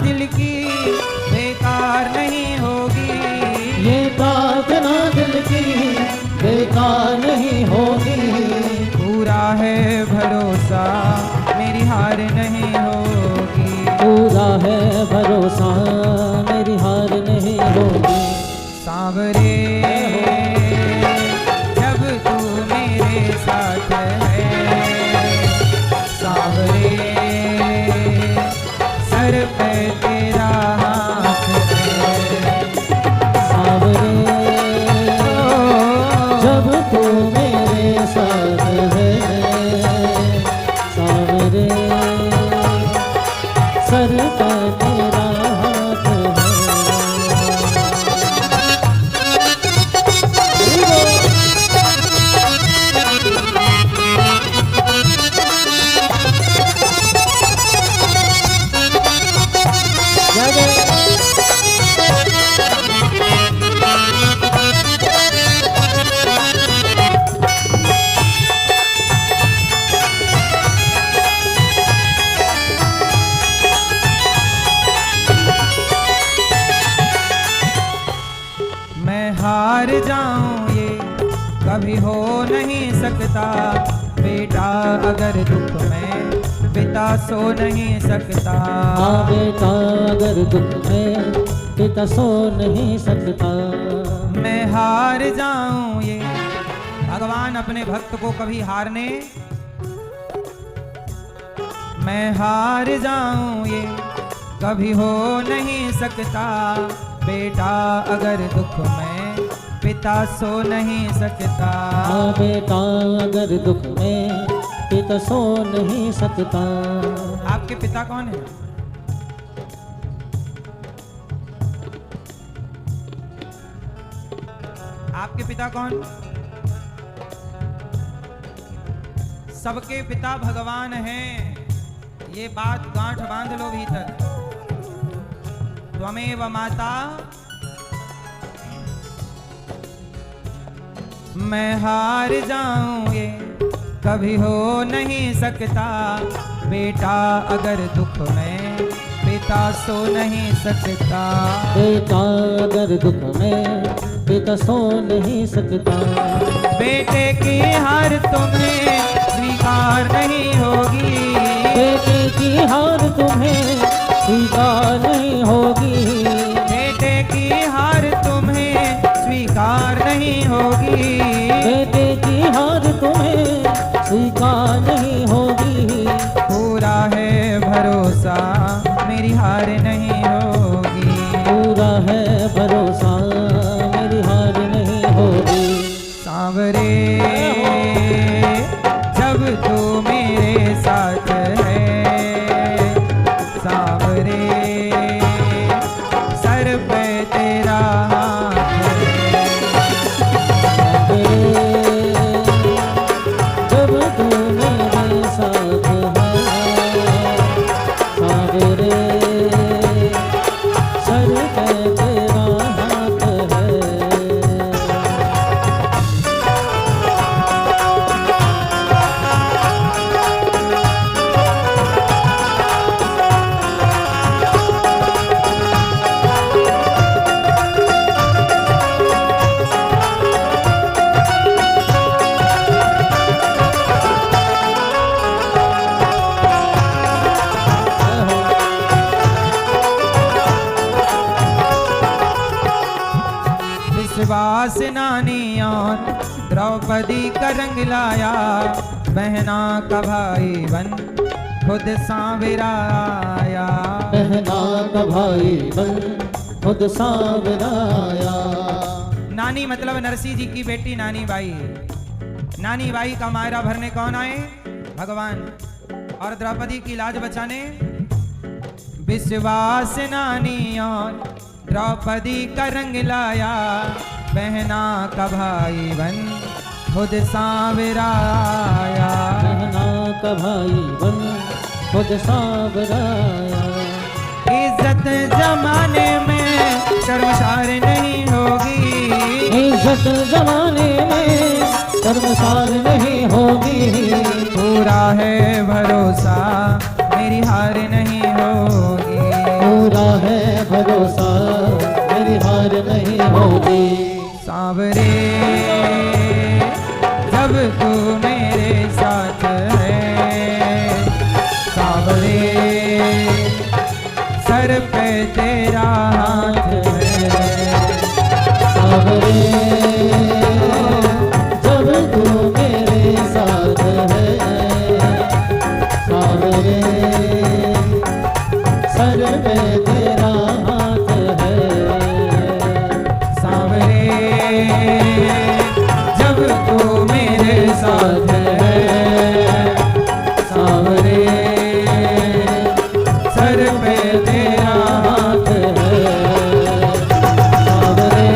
दिल की बेकार नहीं होगी, ये प्रार्थना दिल की बेकार नहीं होगी। पूरा है भरोसा मेरी हार नहीं होगी, पूरा है भरोसा मेरी हार नहीं होगी। सांवरे जब तू मेरे साथ है, सांवरे सर पे तेरा हाथ है। मैं हार जाऊं ये कभी हो नहीं सकता, बेटा अगर दुख में पिता सो नहीं सकता। हाँ बेटा अगर दुख में पिता सो नहीं सकता। मैं हार जाऊं ये, भगवान अपने भक्त को कभी हारने, मैं हार जाऊं ये कभी हो नहीं सकता, बेटा अगर दुख में पिता सो नहीं सकता। हाँ बेटा अगर दुख में पिता सो नहीं सकता। आपके पिता कौन है? आपके पिता कौन? सबके पिता भगवान हैं, ये बात गांठ बांध लो भीतर। त्वमेव माता, मैं हार जाऊं ये कभी हो नहीं सकता, बेटा अगर दुख में पिता सो नहीं सकता। बेटा अगर दुख में पिता सो नहीं सकता। बेटे की हार तुम्हें स्वीकार नहीं होगी, बेटे की हार तुम्हें स्वीकार नहीं होगी। बेटे की हार तुम्हें स्वीकार नहीं होगी, बेटे की हार तुम्हें स्वीकार नहीं होगी। पूरा है भरोसा मेरी हार नहीं होगी, पूरा है भरोसा मेरी हार नहीं होगी। सांवरे जब तू मेरे साथ है, सांवरे सर पे तेरा हाथ है। जब तू मेरे साथ है, सांवरे सर पे तेरा हाथ है। विश्वास नानी और द्रौपदी का रंग लाया, बहना का भाई बन खुद सांवरा आया। बहना का भाई बन खुद सांवरा आया। नानी मतलब नरसिंह जी की बेटी नानी बाई। नानी बाई का मायरा भरने कौन आए? भगवान। और द्रौपदी की लाज बचाने विश्वास नानी और द्रौपदी का रंग लाया, बहना का भाई बन खुद सांवरा आया। बहना का भाई बन खुद सांवरा आया। इज्जत जमाने में शर्मसार नहीं होगी, इज्जत जमाने में शर्मसार नहीं होगी। पूरा है भरोसा मेरी हार नहीं होगी, पूरा है भरोसा मेरी हार नहीं होगी। सांवरे जब तू मेरे साथ है, सांवरे सर पे तेरा हाथ है। सांवरे जब तू मेरे साथ है, सांवरे सर पे तेरा हाथ है। सांवरे जब तू मेरे साथ है, सांवरे सर पे तेरा हाथ है। सांवरे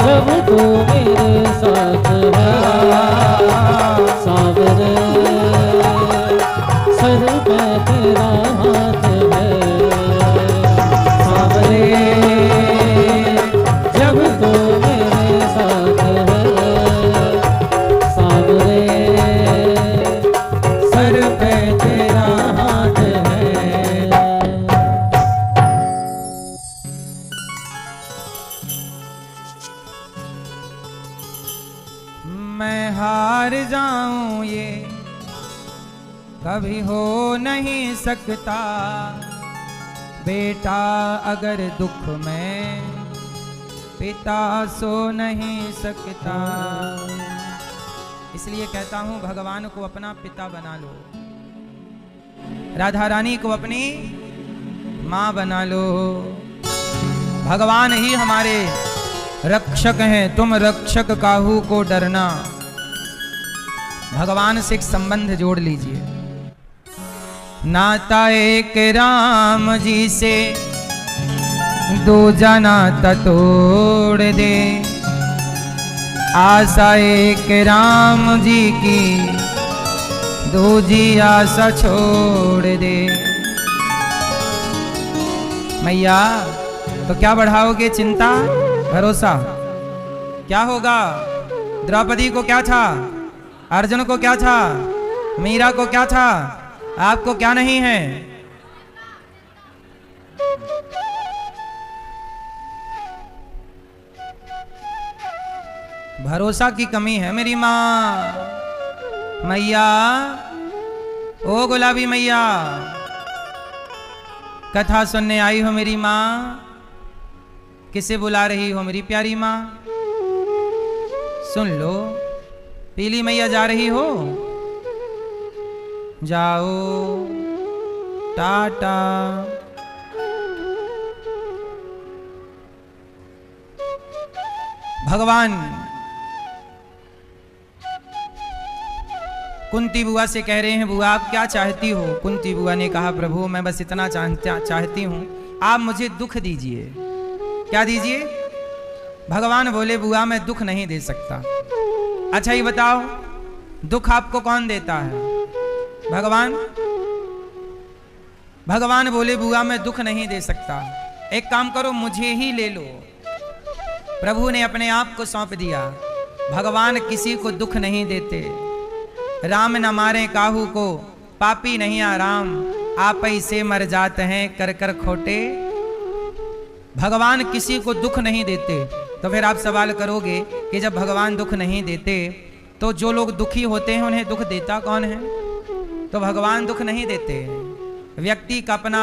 जब तू मेरे साथ है, सांवरे सर पे तेरा हाथ है। सांवरे जब तू मैं हार जाऊं ये कभी हो नहीं सकता। बेटा अगर दुख में पिता सो नहीं सकता। इसलिए कहता हूं भगवान को अपना पिता बना लो, राधा रानी को अपनी मां बना लो। भगवान ही हमारे रक्षक हैं। तुम रक्षक काहू को डरना। भगवान से एक संबंध जोड़ लीजिए। नाता एक राम जी से दूजा नाता तोड़ दे। आशा एक राम जी की दूजी आशा छोड़ दे। मैया तो क्या बढ़ाओगे चिंता भरोसा? क्या होगा? द्रौपदी को क्या था? अर्जुन को क्या था? मीरा को क्या था? आपको क्या नहीं है? भरोसा की कमी है मेरी माँ। मैया ओ गुलाबी मैया, कथा सुनने आई हो मेरी माँ? किसे बुला रही हो मेरी प्यारी माँ? सुन लो, पीली मैया जा रही हो? जाओ, टाटा। भगवान कुंती बुआ से कह रहे हैं, बुआ आप क्या चाहती हो? कुंती बुआ ने कहा, प्रभु मैं बस इतना चाहती हूं, आप मुझे दुख दीजिए। क्या दीजिए? भगवान बोले, बुआ मैं दुख नहीं दे सकता। अच्छा ये बताओ, दुख आपको कौन देता है? भगवान। भगवान बोले, बुआ मैं दुख नहीं दे सकता। एक काम करो, मुझे ही ले लो। प्रभु ने अपने आप को सौंप दिया। भगवान किसी को दुख नहीं देते। राम न मारे काहू को, पापी नहीं आराम, आप ही से मर जाते हैं कर कर खोटे। भगवान किसी को दुख नहीं देते। तो फिर आप सवाल करोगे कि जब भगवान दुख नहीं देते तो जो लोग दुखी होते हैं उन्हें दुख देता कौन है? तो भगवान दुख नहीं देते। व्यक्ति का अपना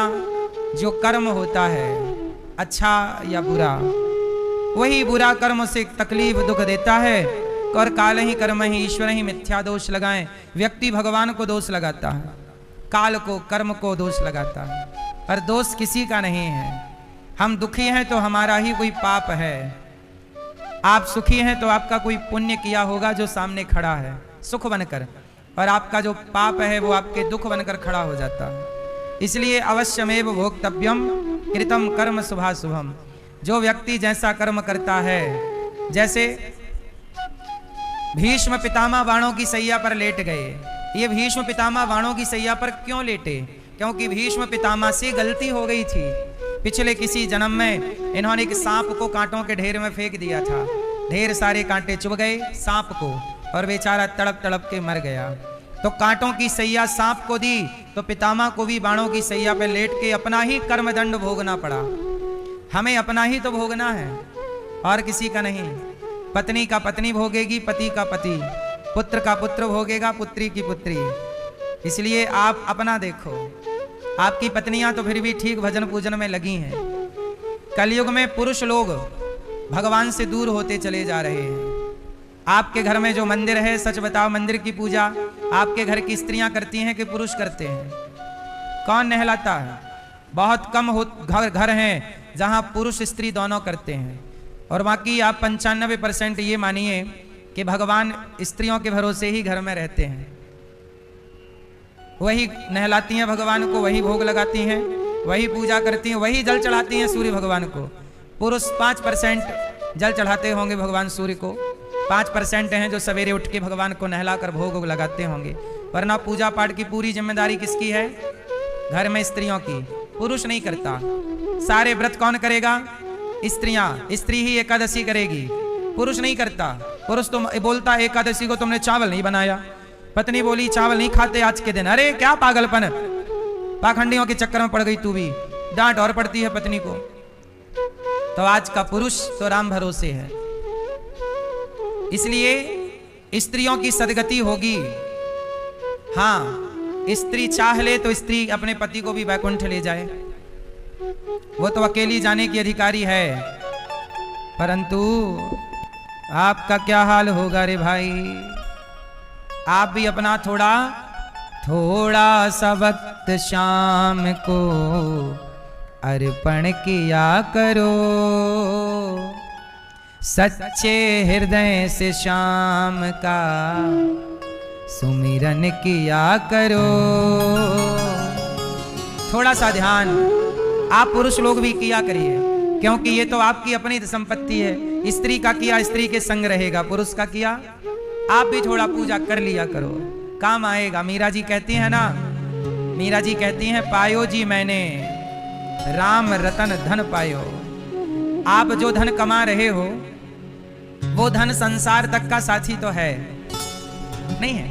जो कर्म होता है, अच्छा या बुरा, वही बुरा कर्म से तकलीफ दुख देता है। और काल ही कर्म ही ईश्वर ही मिथ्या दोष लगाएं। व्यक्ति भगवान को दोष लगाता है, काल को, कर्म को दोष लगाता है, पर दोष किसी का नहीं है। हम दुखी हैं तो हमारा ही कोई पाप है। आप सुखी हैं तो आपका कोई पुण्य किया होगा जो सामने खड़ा है सुख बनकर, और आपका जो पाप है वो आपके दुख बनकर खड़ा हो जाता है। इसलिए अवश्यमेव भोक्तव्यम कृतम कर्म शुभाशुभम। जो व्यक्ति जैसा कर्म करता है, जैसे भीष्म पितामह बाणों की सैया पर लेट गए। ये भीष्म पितामह बाणों की सैया पर क्यों लेटे? क्योंकि भीष्म पितामह से गलती हो गई थी। पिछले किसी जन्म में इन्होंने एक सांप को कांटों के ढेर में फेंक दिया था। ढेर सारे कांटे चुभ गए सांप को, और बेचारा तड़प तड़प के मर गया। तो कांटों की सैया सांप को दी, तो पितामह को भी बाणों की सैया पर लेट के अपना ही कर्मदंड भोगना पड़ा। हमें अपना ही तो भोगना है और किसी का नहीं। पत्नी का पत्नी भोगेगी, पति का पति, पुत्र का पुत्र भोगेगा, पुत्री की पुत्री। इसलिए आप अपना देखो। आपकी पत्नियां तो फिर भी ठीक भजन पूजन में लगी हैं। कलयुग में पुरुष लोग भगवान से दूर होते चले जा रहे हैं। आपके घर में जो मंदिर है, सच बताओ, मंदिर की पूजा आपके घर की स्त्रियां करती हैं कि पुरुष करते हैं? कौन नहलाता है? बहुत कम घर हैं जहां पुरुष स्त्री दोनों करते हैं, और बाकी आप 95% ये मानिए कि भगवान स्त्रियों के भरोसे ही घर में रहते हैं। वही नहलाती हैं भगवान को, वही भोग लगाती हैं, वही पूजा करती हैं, वही जल चढ़ाती हैं सूर्य भगवान को। पुरुष 5% जल चढ़ाते होंगे भगवान सूर्य को, 5% हैं जो सवेरे उठ के भगवान को नहला कर भोग लगाते होंगे। वरना पूजा पाठ की पूरी जिम्मेदारी किसकी है? घर में स्त्रियों की। पुरुष नहीं करता। सारे व्रत कौन करेगा? स्त्रियां। स्त्री ही एकादशी करेगी, पुरुष नहीं करता। पुरुष तो बोलता एकादशी को तुमने चावल नहीं बनाया, पत्नी बोली चावल नहीं खाते आज के दिन। अरे क्या पागलपन, पाखंडियों के चक्कर में पड़ गई तू भी। डांट और पड़ती है पत्नी को। तो आज का पुरुष तो राम भरोसे है। इसलिए स्त्रियों की सदगति होगी। हाँ, स्त्री चाह ले तो स्त्री अपने पति को भी वैकुंठ ले जाए, वो तो अकेली जाने की अधिकारी है। परंतु आपका क्या हाल होगा रे भाई? आप भी अपना थोड़ा सा वक्त शाम को अर्पण किया करो, सच्चे हृदय से शाम का सुमिरन किया करो। थोड़ा सा ध्यान आप पुरुष लोग भी किया करिए, क्योंकि ये तो आपकी अपनी संपत्ति है। स्त्री का किया स्त्री के संग रहेगा, पुरुष का किया आप भी थोड़ा पूजा कर लिया करो, काम आएगा। मीरा जी कहती है ना, मीरा जी कहती हैं, पायो जी मैंने राम रतन धन पायो। आप जो धन कमा रहे हो वो धन संसार तक का साथी तो है नहीं है।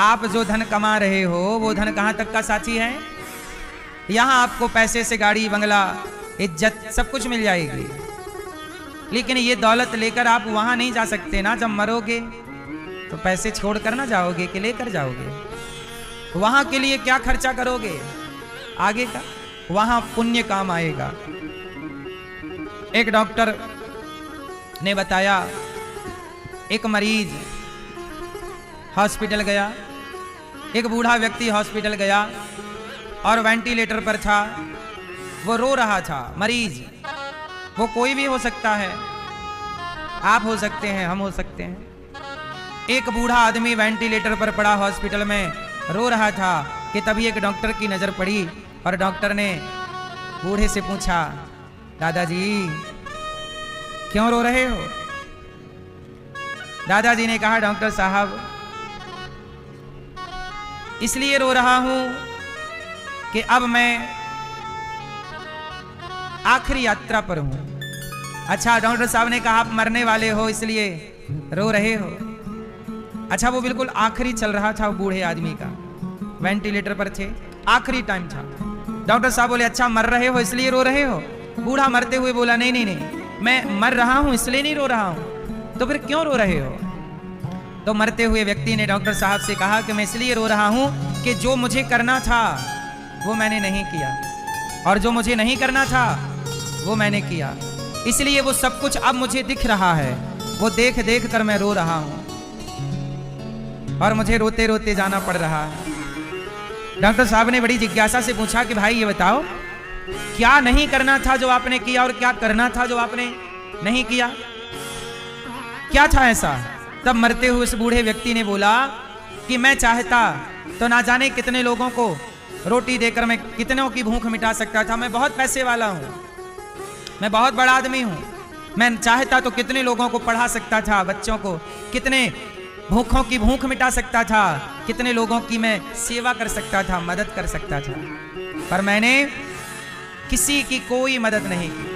आप जो धन कमा रहे हो वो धन कहां तक का साथी है? यहां आपको पैसे से गाड़ी बंगला इज्जत सब कुछ मिल जाएगी, लेकिन ये दौलत लेकर आप वहां नहीं जा सकते ना। जब मरोगे तो पैसे छोड़कर ना जाओगे कि लेकर जाओगे? वहां के लिए क्या खर्चा करोगे आगे का? वहां पुण्य काम आएगा। एक डॉक्टर ने बताया, एक मरीज हॉस्पिटल गया, एक बूढ़ा व्यक्ति हॉस्पिटल गया और वेंटिलेटर पर था, वो रो रहा था। मरीज वो कोई भी हो सकता है, आप हो सकते हैं, हम हो सकते हैं। एक बूढ़ा आदमी वेंटिलेटर पर पड़ा हॉस्पिटल में रो रहा था कि तभी एक डॉक्टर की नजर पड़ी और डॉक्टर ने बूढ़े से पूछा, दादाजी क्यों रो रहे हो? दादाजी ने कहा, डॉक्टर साहब इसलिए रो रहा हूं कि अब मैं आखिरी यात्रा पर हूं। अच्छा, डॉक्टर साहब ने कहा आप मरने वाले हो इसलिए रो रहे हो? अच्छा, वो बिल्कुल आखिरी चल रहा था, वो बूढ़े आदमी का, वेंटिलेटर पर थे, आखिरी टाइम था। डॉक्टर साहब बोले, अच्छा मर रहे हो इसलिए रो रहे हो? बूढ़ा मरते हुए बोला, नहीं नहीं नहीं, मैं मर रहा हूं इसलिए नहीं रो रहा हूं। तो फिर क्यों रो रहे हो? तो मरते हुए व्यक्ति ने डॉक्टर साहब से कहा कि मैं इसलिए रो रहा हूं कि जो मुझे करना था वो मैंने नहीं किया, और जो मुझे नहीं करना था वो मैंने किया, इसलिए वो सब कुछ अब मुझे दिख रहा है, वो देख देख कर मैं रो रहा हूं और मुझे रोते रोते जाना पड़ रहा है। डॉक्टर साहब ने बड़ी जिज्ञासा से पूछा कि भाई ये बताओ, क्या नहीं करना था जो आपने किया और क्या करना था जो आपने नहीं किया? क्या था ऐसा? तब मरते हुए उस बूढ़े व्यक्ति ने बोला कि मैं चाहता तो ना जाने कितने लोगों को रोटी देकर मैं कितनों की भूख मिटा सकता था। मैं बहुत पैसे वाला हूं, मैं बहुत बड़ा आदमी हूं, मैं चाहता तो कितने लोगों को पढ़ा सकता था, बच्चों को कितने भूखों की भूख मिटा सकता था, कितने लोगों की मैं सेवा कर सकता था, मदद कर सकता था, पर मैंने किसी की कोई मदद नहीं की,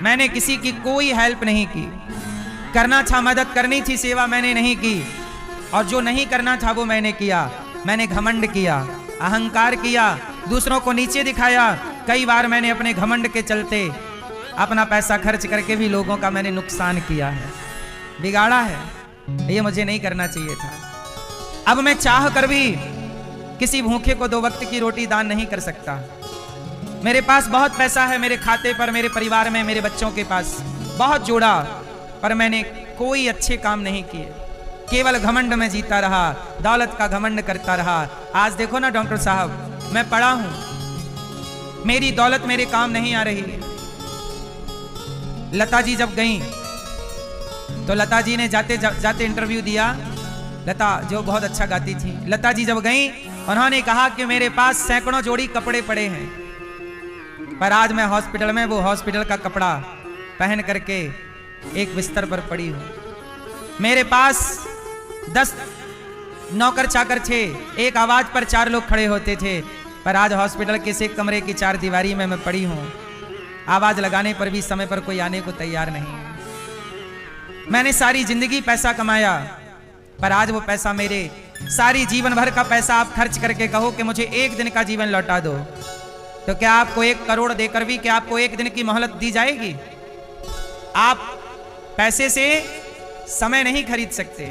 मैंने किसी की कोई हेल्प नहीं की। करना था, मदद करनी थी, सेवा मैंने नहीं की, और जो नहीं करना था वो मैंने किया। मैंने घमंड किया, अहंकार किया, दूसरों को नीचे दिखाया। कई बार मैंने अपने घमंड के चलते अपना पैसा खर्च करके भी लोगों का मैंने नुकसान किया है, बिगाड़ा है। ये मुझे नहीं करना चाहिए था। अब मैं चाह कर भी किसी भूखे को 2 वक्त की रोटी दान नहीं कर सकता। मेरे पास बहुत पैसा है, मेरे खाते पर, मेरे परिवार में, मेरे बच्चों के पास बहुत जोड़ा, पर मैंने कोई अच्छे काम नहीं किए, केवल घमंड में जीता रहा, दौलत का घमंड करता रहा। आज देखो ना डॉक्टर साहब, मैं पढ़ा हूं, मेरी दौलत मेरे काम नहीं आ रही है। लता जी जब गईं तो लता जी ने जाते जाते इंटरव्यू दिया। लता जो बहुत अच्छा गाती थी, लता जी जब गईं उन्होंने कहा कि मेरे पास सैकड़ों जोड़ी कपड़े पड़े हैं, पर आज मैं हॉस्पिटल में वो हॉस्पिटल का कपड़ा पहन करके एक बिस्तर पर पड़ी हूं। मेरे पास 10 नौकर चाकर थे, एक आवाज पर 4 लोग खड़े होते थे, पर आज हॉस्पिटल के से कमरे की 4 दीवारी में मैं पड़ी हूं। आवाज लगाने पर भी समय पर कोई आने को तैयार नहीं है। मैंने सारी जिंदगी पैसा कमाया, पर आज वो पैसा, मेरे सारी जीवन भर का पैसा आप खर्च करके कहो कि मुझे 1 दिन का जीवन लौटा दो, तो क्या आपको 1 करोड़ देकर भी क्या आपको 1 दिन की मोहलत दी जाएगी? आप पैसे से समय नहीं खरीद सकते,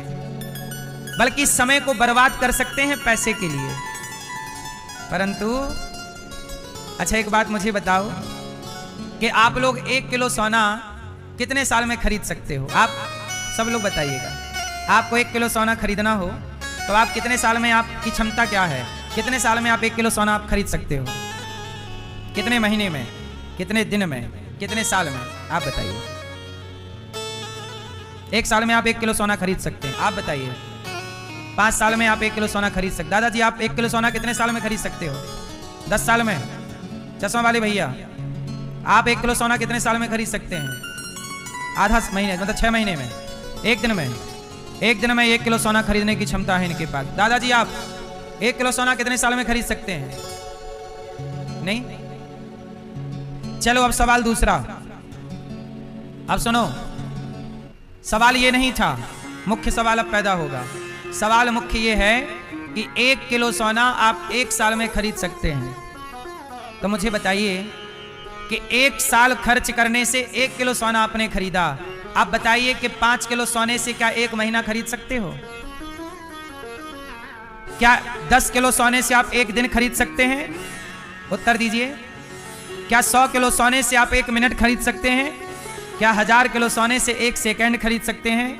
बल्कि समय को बर्बाद कर सकते हैं पैसे के लिए। परंतु अच्छा एक बात मुझे बताओ कि आप लोग 1 किलो सोना कितने साल में खरीद सकते हो? आप सब लोग बताइएगा। आपको 1 किलो सोना खरीदना हो तो आप कितने साल में, आपकी क्षमता क्या है, कितने साल में आप 1 किलो सोना आप खरीद सकते हो? कितने महीने में, कितने दिन में, कितने साल में? आप बताइए। 1 साल में आप 1 किलो सोना खरीद सकते हैं? आप बताइए। 5 साल में आप 1 किलो सोना खरीद सकते? दादाजी आप 1 किलो सोना कितने साल में खरीद सकते हो? 10 साल में? चश्मा वाले भैया आप 1 किलो सोना कितने साल में खरीद सकते हैं? आधा महीने, मतलब 6 महीने में, 1 दिन में। 1 दिन में 1 किलो सोना खरीदने की क्षमता है इनके पास। दादाजी आप 1 किलो सोना कितने साल में खरीद सकते हैं? नहीं? चलो अब सवाल दूसरा। अब सुनो, सवाल ये नहीं था, मुख्य सवाल अब पैदा होगा। सवाल मुख्य ये है कि 1 किलो सोना आप 1 साल में खरीद सकते हैं। तो मुझे बताइए कि 1 साल खर्च करने से 1 किलो सोना आपने खरीदा। आप बताइए कि 5 किलो सोने से क्या 1 महीना खरीद सकते हो? क्या 10 किलो सोने से आप 1 दिन खरीद सकते हैं? उत्तर दीजिए। क्या 100 किलो सोने से आप 1 मिनट खरीद सकते हैं? क्या 1000 किलो सोने से 1 सेकंड खरीद सकते हैं?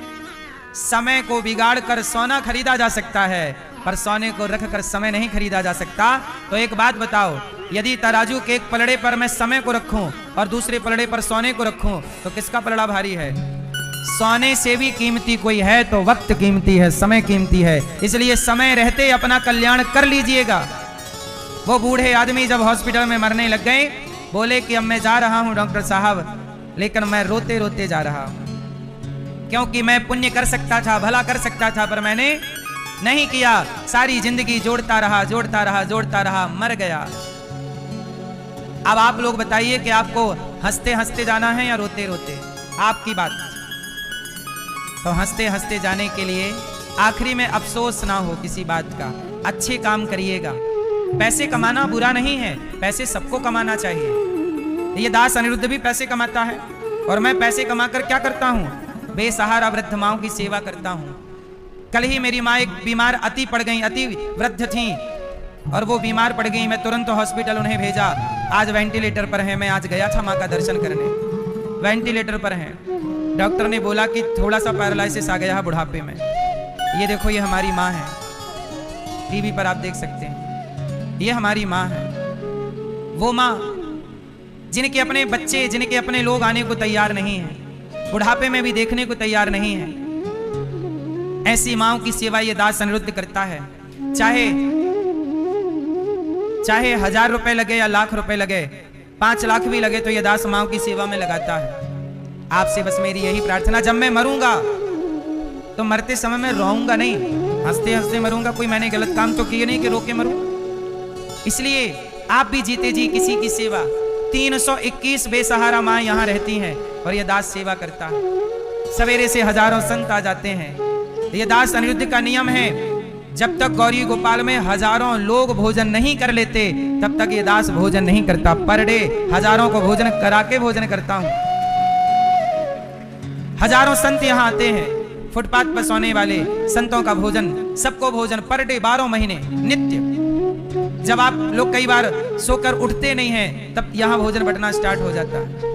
समय को बिगाड़ कर सोना खरीदा जा सकता है, पर सोने को रख कर समय नहीं खरीदा जा सकता। तो एक बात बताओ, यदि तराजू के एक पलड़े पर मैं समय को रखूं और दूसरे पलड़े पर सोने को रखूं तो किसका पलड़ा भारी है? सोने से भी कीमती कोई है तो वक्त कीमती है, समय कीमती है। इसलिए समय रहते अपना कल्याण कर लीजिएगा। वो बूढ़े आदमी जब हॉस्पिटल में मरने लग गए, बोले कि अब मैं जा रहा हूं डॉक्टर साहब, लेकिन मैं रोते रोते जा रहा हूं, क्योंकि मैं पुण्य कर सकता था, भला कर सकता था, पर मैंने नहीं किया। सारी जिंदगी जोड़ता रहा, जोड़ता रहा, जोड़ता रहा, मर गया। अब आप लोग बताइए कि आपको हंसते हंसते जाना है या रोते रोते? आपकी बात। तो हंसते हंसते जाने के लिए आखिरी में अफसोस ना हो किसी बात का। अच्छे काम करिएगा। पैसे कमाना बुरा नहीं है, पैसे सबको कमाना चाहिए। ये दास अनिरुद्ध भी पैसे कमाता है, और मैं पैसे कमाकर क्या करता हूँ? बेसहारा वृद्ध माओं की सेवा करता हूँ। कल ही मेरी माँ एक बीमार अति पड़ गई, अति वृद्ध थी, और वो बीमार पड़ गई। मैं तुरंत हॉस्पिटल उन्हें भेजा। आज वेंटिलेटर पर है। मैं आज गया था माँ का दर्शन करने, वेंटिलेटर पर है। डॉक्टर ने बोला कि थोड़ा सा पैरालिसिस आ गया है बुढ़ापे में। ये देखो, ये हमारी माँ है, टीवी पर आप देख सकते हैं। ये हमारी माँ है, वो माँ जिनके अपने बच्चे, जिनके अपने लोग आने को तैयार नहीं हैं, बुढ़ापे में भी देखने को तैयार नहीं है। ऐसी माँओं की सेवा ये दास अनिरुद्ध करता है। चाहे 1000 रुपए लगे या लाख रुपए लगे, 5 लाख भी लगे, तो ये दास माँओं की सेवा में लगाता है। आपसे बस मेरी यही प्रार्थना, जब मैं मरूंगा तो मरते समय में रोऊंगा नहीं, हंसते हंसते मरूंगा। कोई मैंने गलत काम तो किए नहीं कि रो के मरूं। इसलिए आप भी जीते जी किसी की सेवा। 321 बेसहारा माँ यहाँ रहती हैं और ये दास सेवा करता है। सवेरे से हजारों संत आ जाते हैं। ये दास अनिरुद्ध का नियम है, जब तक गौरी गोपाल में हजारों लोग भोजन नहीं कर लेते तब तक ये दास भोजन नहीं करता। पर डे हजारों को भोजन करा के भोजन करता हूं। हजारों संत यहाँ आते हैं, फुटपाथ पर सोने वाले संतों का भोजन, सबको भोजन पर डे 12 महीने नित्य। जब आप लोग कई बार सोकर उठते नहीं हैं तब यहाँ भोजन बंटना स्टार्ट हो जाता है।